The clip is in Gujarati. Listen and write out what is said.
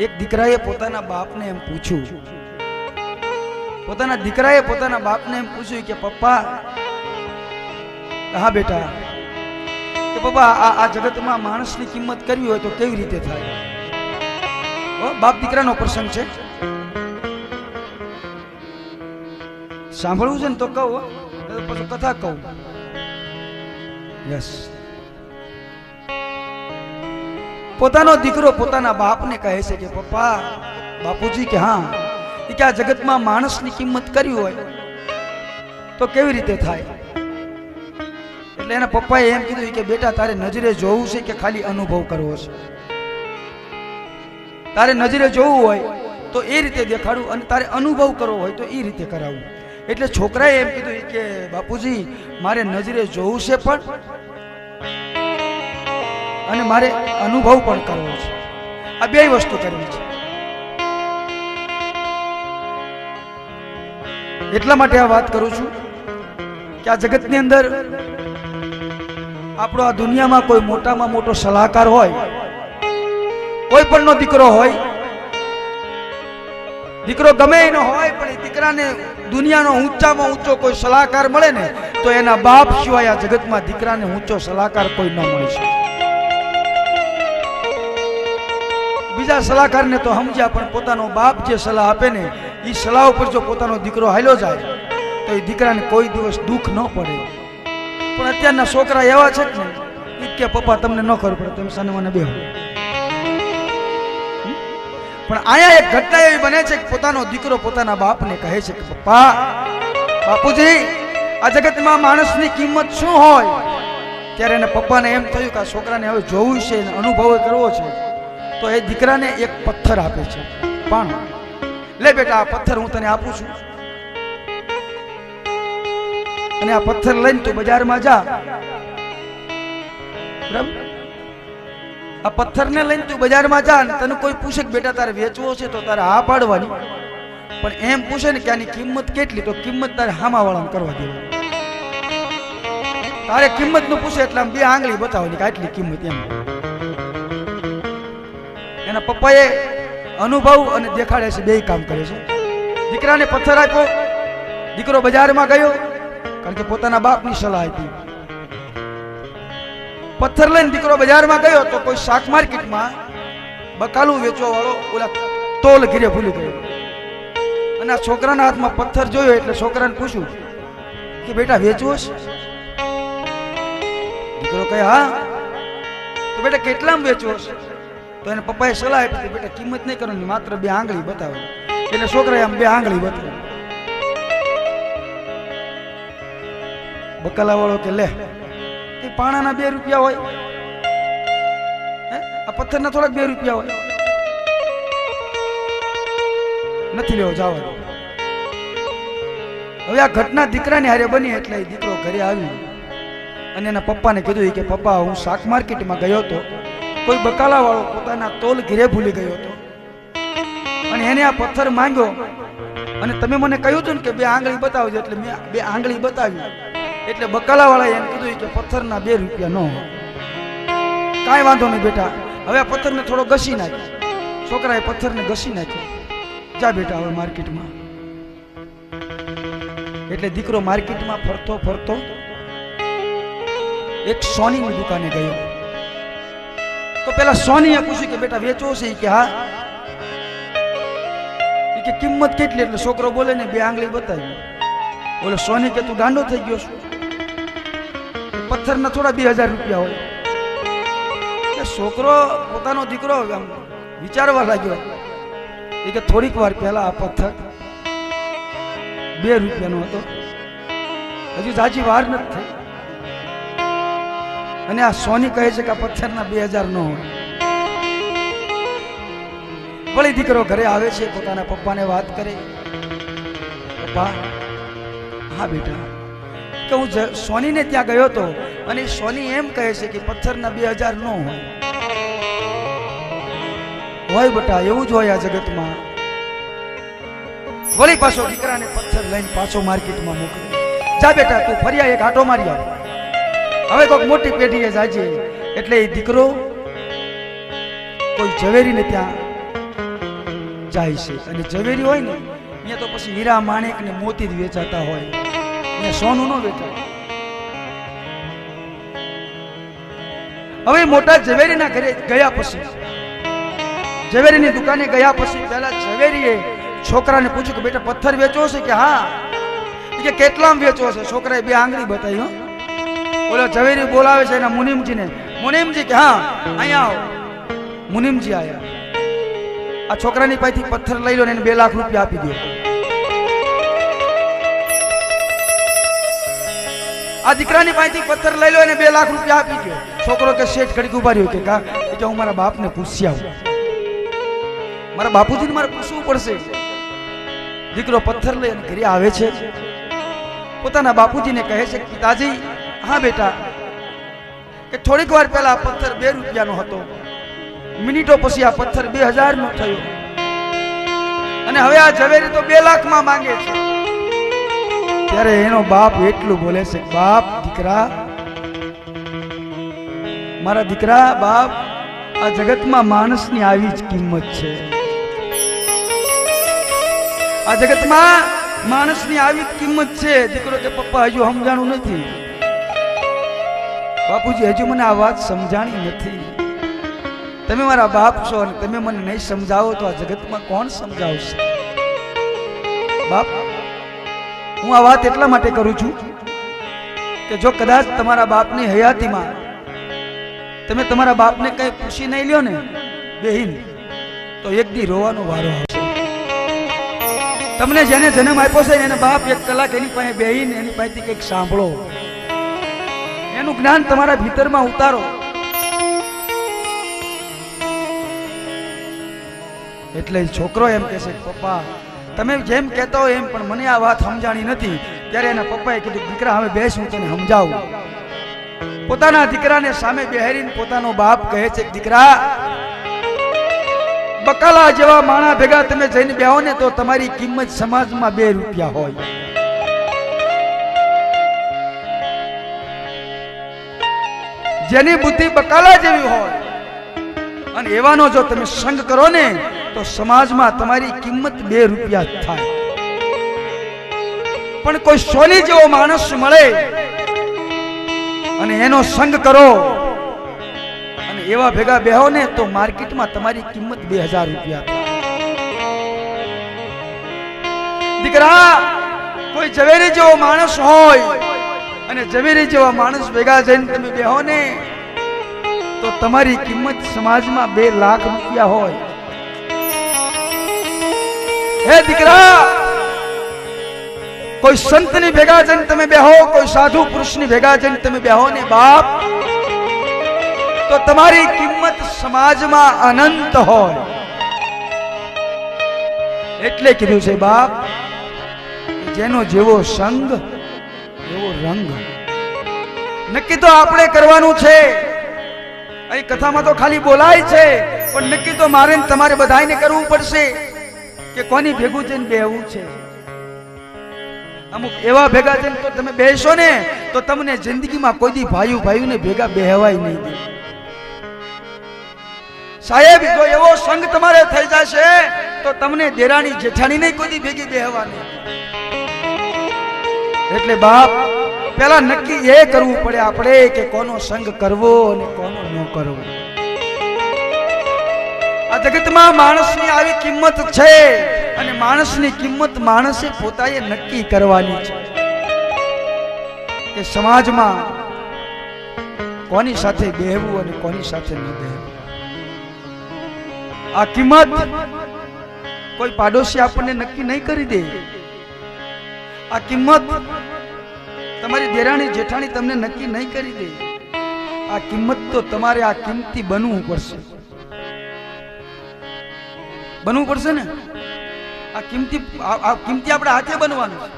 એક દીકરાએ પોતાના બાપને એમ પૂછ્યું, પોતાના દીકરાએ પોતાના બાપને એમ પૂછ્યું કે પપ્પા, હા બેટા, કે પપ્પા આ જગતમાં માણસની કિંમત કરવી હોય તો કેવી રીતે થાય? બાપ દીકરાનો પ્રસંગ છે, સાંભળવું છે ને તો કહું, પછી કથા કહું. યસ. પોતાનો દીકરો પોતાના બાપને કહે છે કે પપ્પા, બાપુજી, કે હા, કે આ જગતમાં માણસની કિંમત કરવી હોય તો કેવી રીતે થાય? એટલે એના પપ્પાએ એમ કીધું કે બેટા, તારે નજરે જોવું છે કે ખાલી અનુભવ કરવો છે? તારે નજરે જોવું હોય તો એ રીતે દેખાડું, અને તારે અનુભવ કરવો હોય તો એ રીતે કરાવું. એટલે છોકરાએ એમ કીધું કે બાપુજી, મારે નજરે જોવું છે પણ, અને મારે અનુભવ પણ કરવો છે. આ બે વસ્તુ કરવી છે. એટલા માટે આ વાત કરું છું કે આ જગતની અંદર આપણો આ દુનિયામાં કોઈ મોટામાં મોટો સલાહકાર હોય, કોઈ પણ નો દીકરો હોય, દીકરો ગમે એનો હોય, પણ એ દીકરાને દુનિયાનો ઊંચામાં ઊંચો કોઈ સલાહકાર મળે ને તો એના બાપ સિવાય આ જગતમાં દીકરાને ઊંચો સલાહકાર કોઈ ન મળી શકે. બીજા સલાહકારને તો સમજ્યા, પણ પોતાનો બાપ જે સલાહ આપે ને એ સલાહ ઉપર જો પોતાનો દીકરો હાલ્યો જાય તો એ દીકરાને કોઈ દિવસ દુઃખ ન પડે. પણ અત્યારના છોકરા એવા છે ને કે પપ્પા તમને ન ખબર પડે, તમે સાને મને બેહો. પણ અહીંયા એક ઘટના એવી બને છે કે પોતાનો દીકરો પોતાના બાપને કહે છે કે પપ્પા, બાપુજી, આ જગતમાં માણસની કિંમત શું હોય? ત્યારે એને પપ્પાને એમ થયું કે આ છોકરાને હવે જોવું છે, અનુભવ કરવો છે. તો એ દીકરાને એક પથ્થર આપે છે, પણ લે બેટા, આ પથ્થર હું તને આપું છું, અને આ પથ્થર લઈને તું બજારમાં જા. બરાબર? આ પથ્થરને લઈને તું બજારમાં જા, અને તને કોઈ પૂછે કે બેટા તારે વેચવો છે તો તારે હા પાડવાની, પણ એમ પૂછે ને કે આની કિંમત કેટલી, તો કિંમત તારે હામાવાળાને કરવા દેવાની. તારે કિંમત નું પૂછે એટલે આમ બે આંગળી બતાવવાની કે આટલી કિંમત. એમ એના પપ્પાએ અનુભવ અને દેખાડે છે, બે કામ કરે છે. દીકરાને પથ્થર આપ્યો, દીકરો બજારમાં ગયો, કારણ કે પોતાના બાપની સલાહ આપી. પથ્થર લઈને દીકરો બજારમાં ગયો તો કોઈ શાક માર્કેટમાં બકાલું વેચવા વાળો ઓલા તોલ ઘીરે ભૂલી ગયો, અને આ છોકરાના હાથમાં પથ્થર જોયો એટલે છોકરાને પૂછ્યું કે બેટા વેચવો છે? દીકરો કહે હા. તો બેટા કેટલામાં વેચવો છે? તો એને પપ્પાએ સલાહ આપી, બેટા કિંમત નહીં કરવાની, માત્ર બે આંગળી બતાવે. એટલે છોકરાએ આમ બે આંગળી બતાવી. બકાલા વાળો કે લે, એ પાણાના 2 રૂપિયા હોય, આ પથ્થરના થોડાક 2 રૂપિયા હોય, નથી લેવો, જવા દો. હવે આ ઘટના દીકરાની હારે બની એટલે એ દીકરો ઘરે આવી અને એના પપ્પાને કીધું કે પપ્પા, હું શાક માર્કેટમાં ગયો હતો, કોઈ બકાલા વાળો પોતાના તોલ ઘરે ભૂલી ગયો હતો, અને એને આ પથ્થર માંગ્યો, અને તમે મને કહ્યું હતું ને કે બે આંગળી બતાવજો, એટલે મેં બે આંગળી બતાવી. એટલે બકાલા વાળાએ એમ કીધું કે પથ્થરના 2 રૂપિયા ન હોય. કાંઈ વાંધો નહીં બેટા, હવે આ પથ્થરને થોડો ઘસી નાખ્યો. છોકરાએ પથ્થરને ઘસી નાખ્યો. જા બેટા હવે માર્કેટમાં. એટલે દીકરો માર્કેટમાં ફરતો ફરતો એક સોનીની દુકાને ગયો. તો પેલા સોનીએ પૂછ્યું કે બેટા વેચવો છે? કે હા. કે કિંમત કેટલી? એટલે છોકરો બોલે ને 2 આંગળી બતાવી. બોલે સોની કે તું ગાંડો થઈ ગયો છો, પથ્થરના થોડા 2000 રૂપિયા હોય. એટલે છોકરો પોતાનો દીકરો વિચારવા લાગ્યો કે થોડીક વાર પહેલા આ પથ્થર 2 રૂપિયાનો હતો, હજુ જાજી વાર નથી થઈ, અને આ સોની કહે છે કે આ પથ્થરના 2000 ન હોય. વળી દીકરો ઘરે આવે છે, પોતાના પપ્પાને વાત કરે, પપ્પા, હા બેટા, કે હું સોનીને ત્યાં ગયો હતો, અને સોની એમ કહે છે કે પથ્થરના 2000 ન હોય. હોય બેટા, એવું જ હોય આ જગતમાં. વળી પાછો દીકરાને પથ્થર લઈને પાછો માર્કેટમાં મોકલે. જા બેટા, તું ફરિયા એક આટો મારી આવ, હવે કોઈક મોટી પેઢીએ જાજે. એટલે એ દીકરો કોઈ ઝવેરીને ત્યાં વેચાય છે. અને ઝવેરી હોય ને અહીંયા તો પછી હીરા માણેક ને મોતી જ વેચાતા હોય, અહીંયા સોનું ન વેચાય. હવે મોટા ઝવેરીના ઘરે ગયા પછી, ઝવેરીની દુકાને ગયા પછી પહેલા ઝવેરીએ છોકરાને પૂછ્યું કે બેટા પથ્થર વેચો છે? કે હા. કે કેટલામ વેચો છે? છોકરાએ બે આંગળી બતાવી. હો બોલો ઝવેરી બોલાવે છે એના મુનિમજીને. મુનિમજી કે હા અહીંયા આવો. મુનિમજી આયા. આ છોકરાની પાસેથી પથ્થર લઈ લો ને એને 2 લાખ રૂપિયા આપી દો. આ દીકરાની પાસેથી પથ્થર લઈ લો એને 2 લાખ રૂપિયા આપી દો. છોકરો કે શેઠ ઘડીક ઉભા રહ્યો કે કા કે હું મારા બાપને પૂછી આવું, મારા બાપુજીને મારે પૂછવું પડશે. દીકરો પથ્થર લઈ અને ઘરે આવે છે. પોતાના બાપુજીને કહે છે કે પિતાજી હા બેટા, કે થોડીક વાર પહેલા પથ્થર 2 રૂપિયાનો હતો, મિનિટો પછી આ પથ્થર 2000 નો થયો અને હવે આ ઝવેરી તો 2 લાખમાં માંગે છે. ત્યારે એનો બાપ એટલું બોલે છે, બાપ દીકરા, મારા દીકરા બાપ, આ જગતમાં માણસની આવી જ કિંમત છે. આ જગતમાં માણસની આવી જ કિંમત છે. દીકરો કે પપ્પા હજુ સમજાણું નથી. બાપુજી હજુ મને આ વાત સમજાણી નથી. તમે મારા બાપ છો અને તમે મને નહીં સમજાવો તો આ જગતમાં કોણ સમજાવશે? બાપ, હું આ વાત એટલા માટે કરું છું કે જો કદાચ તમારા બાપની હયાતીમાં તમે તમારા બાપને કઈ પૂછી નહીં લ્યો ને બેહીન, તો એક દી રોવાનો વારો આવશે. તમને જેને જન્મ આપ્યો છે એને બાપ 1 કલાક એની પાસે બેહીન એની પાસેથી કંઈક સાંભળો, એનું જ્ઞાન તમારા ભીતરમાં ઉતારો. એટલે છોકરો એમ કહે છે પપ્પા તમે જેમ કહેતા હો એમ, પણ મને આ વાત સમજાણી નથી. ત્યારે એના પપ્પાએ કીધું દીકરા હવે બેસ, હું તને સમજાવું. પોતાના દીકરાને સામે બેહારીને પોતાનો બાપ કહે છે દીકરા, બકાલા જેવા માણા ભેગા તમે જઈને બેહો ને તો તમારી કિંમત સમાજમાં 2 રૂપિયા હોય. જેની બુદ્ધિ બકાલા જેવી હોય અને એવાનો જો તમે સંગ કરો ને તો સમાજમાં તમારી કિંમત 2 રૂપિયા થાય. પણ કોઈ સોની જેવો માણસ મળે અને એનો સંગ કરો અને એવા ભેગા બેહો ને તો માર્કેટમાં તમારી કિંમત 2000 રૂપિયા થાય. દીકરા, કોઈ ઝવેરી જેવો માણસ હોય અને ઝવેરી જેવા માણસ ભેગા જઈને તમે બેહો ને તો તમારી કિંમત સમાજમાં 2 લાખ રૂપિયા હોય. હે દીકરા, કોઈ સંતની ભેગા જઈને તમે બેહો, કોઈ સાધુ પુરુષની ભેગા જઈને તમે બેહો ને બાપ, તો તમારી કિંમત સમાજમાં અનંત હોય. એટલે કીધું છે બાપ, જેનો જેવો સંગ એવો રંગ. નક્કી તો આપણે કરવાનું છે. અહીં કથામાં તો ખાલી બોલાય છે, પણ નક્કી તો મારે તમારે બધાને કરવું પડશે કે કોની ભેગું જઈને બેહવું છે. અમુક એવા ભેગા જઈને તો તમે બેસો ને તો તમને જિંદગીમાં કોઈ દી ભાઈઓને ભેગા બેહવાય નહીં દે. સાહેબ, જો એવો સંગ તમારે થઈ જશે તો તમને દેરાણી જેઠાણી નહીં કોઈ દી ભેગી બેહવા નહીં. એટલે બાપ, પેલા નક્કી એ કરવું પડે આપણે કે કોનો સંગ કરવો અને કોનો ન કરવો. આ જગતમાં માણસની આવી કિંમત છે અને માણસની કિંમત માણસે પોતાએ નક્કી કરવાની છે કે સમાજમાં કોની સાથે બેહવું અને કોની સાથે ન બેહવું. આ કિંમત કોઈ પાડોશી આપણને નક્કી નહીં કરી દે. આ કિંમત તમારી દેરાણી જેઠાણી તમને નક્કી નહીં કરી દે. આ કિંમત તો તમારે આ કિંમતી બનવું પડશે. બનવું પડશે ને. આ કિંમતી આપણે હાથે બનવાનું છે.